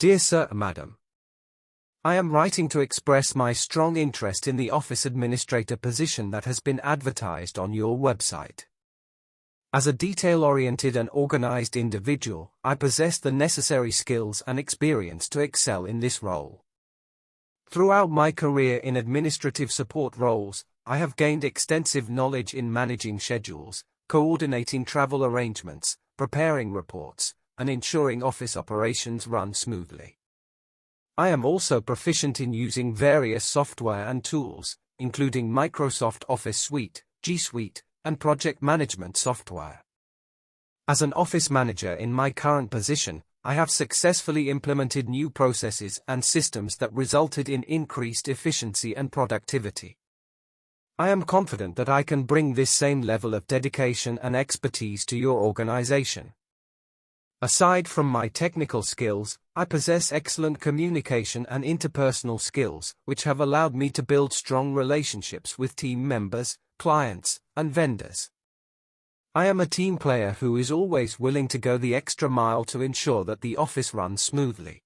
Dear Sir, Madam, I am writing to express my strong interest in the office administrator position that has been advertised on your website. As a detail-oriented and organized individual, I possess the necessary skills and experience to excel in this role. Throughout my career in administrative support roles, I have gained extensive knowledge in managing schedules, coordinating travel arrangements, preparing reports, and ensuring office operations run smoothly. I am also proficient in using various software and tools, including Microsoft Office Suite, G Suite, and project management software. As an office manager in my current position, I have successfully implemented new processes and systems that resulted in increased efficiency and productivity. I am confident that I can bring this same level of dedication and expertise to your organization. Aside from my technical skills, I possess excellent communication and interpersonal skills, which have allowed me to build strong relationships with team members, clients, and vendors. I am a team player who is always willing to go the extra mile to ensure that the office runs smoothly.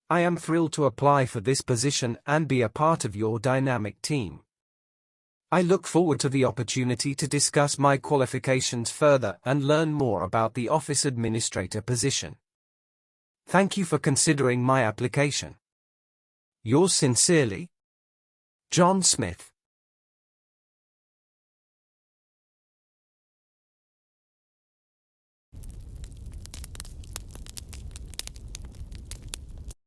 I am thrilled to apply for this position and be a part of your dynamic team. I look forward to the opportunity to discuss my qualifications further and learn more about the office administrator position. Thank you for considering my application. Yours sincerely, John Smith.